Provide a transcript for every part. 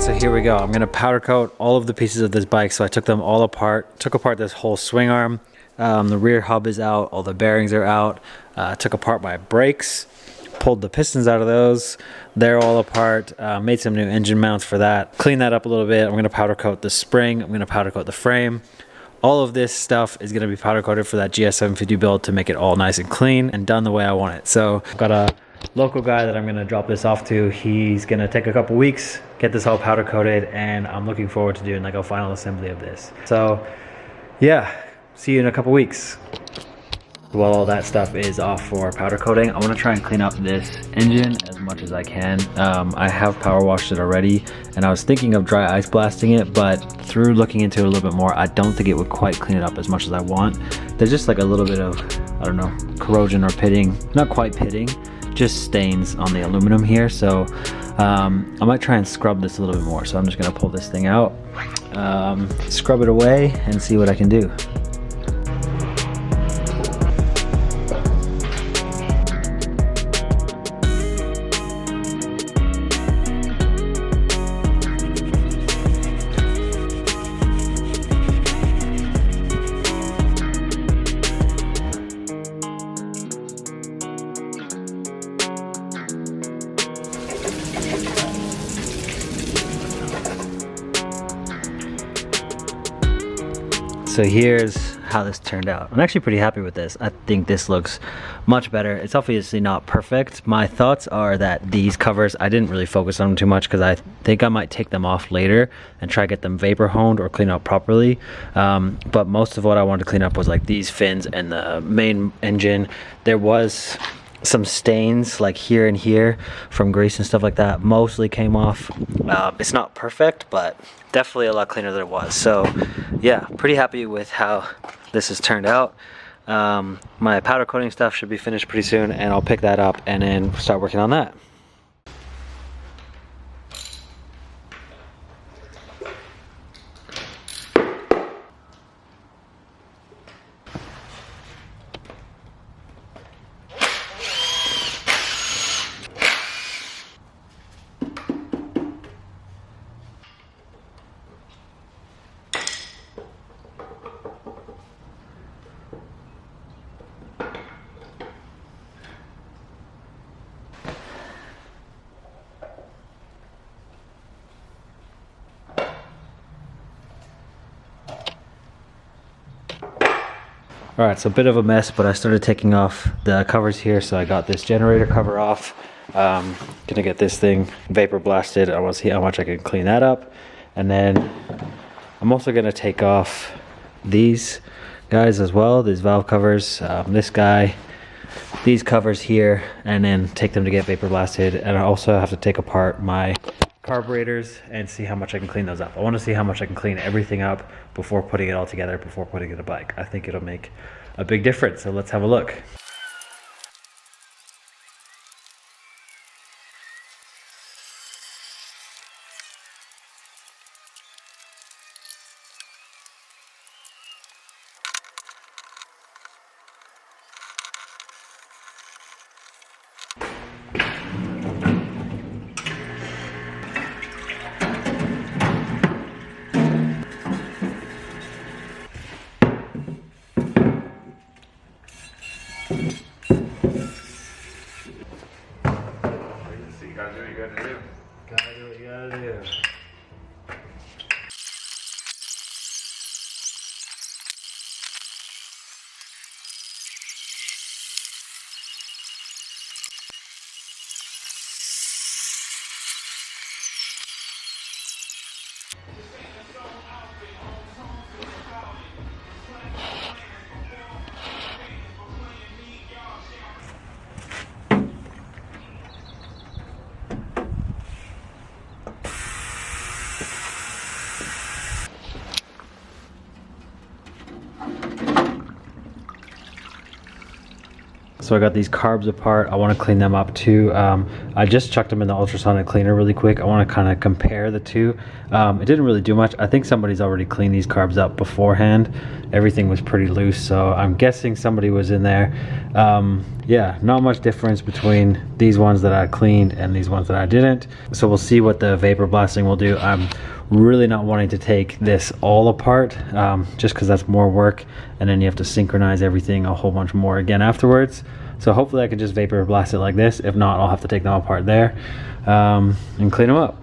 So here we go. I'm gonna powder coat all of the pieces of this bike. So I took them all apart, took apart this whole swing arm. The rear hub is out, all the bearings are out. Took apart my brakes, pulled the pistons out of those. They're all apart. Made some new engine mounts for that. Clean that up a little bit. I'm gonna powder coat the spring. I'm gonna powder coat the frame. All of this stuff is gonna be powder coated for that GS750 build to make it all nice and clean and done the way I want it. So I've got a local guy that I'm gonna drop this off to. He's gonna take a couple weeks, get this all powder coated, and I'm looking forward to doing like a final assembly of this. So yeah, see you in a couple weeks. While all that stuff is off for powder coating, I want to try and clean up this engine as much as I can. I have power washed it already, and I was thinking of dry ice blasting it, but through looking into it a little bit more, I don't think it would quite clean it up as much as I want. There's just like a little bit of, I don't know, corrosion or pitting, not quite pitting, just stains on the aluminum here. So I might try and scrub this a little bit more. So I'm just gonna pull this thing out, scrub it away, and see what I can do. So here's how this turned out. I'm actually pretty happy with this. I think this looks much better. It's obviously not perfect. My thoughts are that these covers, I didn't really focus on them too much because I think I might take them off later and try to get them vapor honed or clean out properly. But most of what I wanted to clean up was like these fins and the main engine. There was some stains like here and here from grease and stuff like that. Mostly came off. It's not perfect, but definitely a lot cleaner than it was. So yeah, pretty happy with how this has turned out. My powder coating stuff should be finished pretty soon, and I'll pick that up and then start working on that. All right, so a bit of a mess, but I started taking off the covers here. So I got this generator cover off. Gonna get this thing vapor blasted. I want to see how much I can clean that up. And then I'm also gonna take off these guys as well, these valve covers, this guy, these covers here, and then take them to get vapor blasted. And I also have to take apart my carburetors and see how much I can clean those up. I want to see how much I can clean everything up before putting it all together, before putting it in a bike. I think it'll make a big difference, so let's have a look. So I got these carbs apart. I want to clean them up too. I just chucked them in the ultrasonic cleaner really quick. I want to kind of compare the two. It didn't really do much. I think somebody's already cleaned these carbs up beforehand. Everything was pretty loose, so I'm guessing somebody was in there. Yeah, not much difference between these ones that I cleaned and these ones that I didn't. So we'll see what the vapor blasting will do. I'm really not wanting to take this all apart, just because that's more work, and then you have to synchronize everything a whole bunch more again afterwards. So hopefully I can just vapor blast it like this. If not, I'll have to take them apart there and clean them up.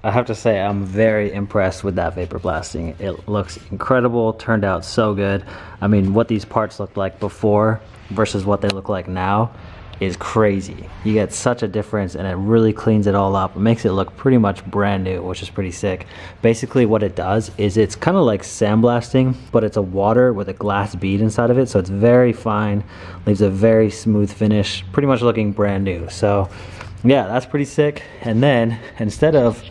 I have to say I'm very impressed with that vapor blasting. It looks incredible, turned out so good. I mean, what these parts looked like before versus what they look like now is crazy. You get such a difference, and it really cleans it all up. It makes it look pretty much brand new, which is pretty sick. Basically what it does is it's kind of like sandblasting, but it's a water with a glass bead inside of it, so it's very fine, leaves a very smooth finish, pretty much looking brand new. So yeah, that's pretty sick. And then instead of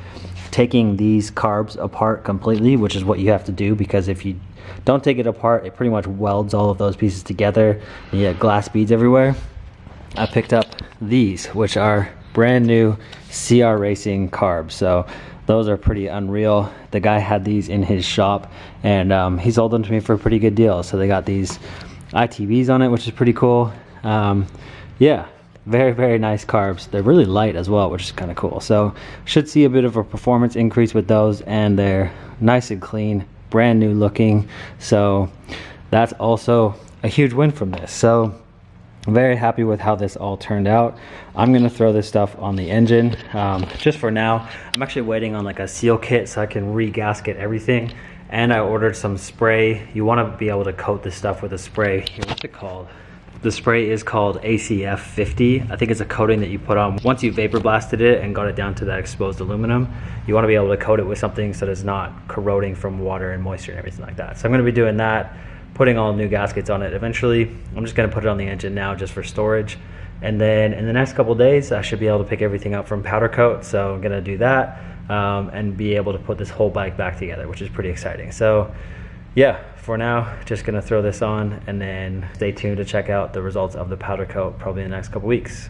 taking these carbs apart completely, which is what you have to do, because if you don't take it apart, it pretty much welds all of those pieces together and you get glass beads everywhere. I picked up these, which are brand new CR Racing carbs. So those are pretty unreal. The guy had these in his shop, and he sold them to me for a pretty good deal. So they got these ITBs on it, which is pretty cool. Yeah, very, very nice carbs. They're really light as well, which is kind of cool. So should see a bit of a performance increase with those, and they're nice and clean, brand new looking. So that's also a huge win from this. So I'm very happy with how this all turned out. I'm gonna throw this stuff on the engine just for now. I'm actually waiting on like a seal kit so I can re-gasket everything. And I ordered some spray. You wanna be able to coat this stuff with a spray. Here, what's it called? The spray is called ACF50. I think it's a coating that you put on once you vapor blasted it and got it down to that exposed aluminum. You want to be able to coat it with something so that it's not corroding from water and moisture and everything like that. So I'm going to be doing that, putting all new gaskets on it eventually. I'm just going to put it on the engine now just for storage. And then in the next couple of days, I should be able to pick everything up from powder coat. So I'm going to do that and be able to put this whole bike back together, which is pretty exciting. So yeah, for now, just gonna throw this on and then stay tuned to check out the results of the powder coat probably in the next couple weeks.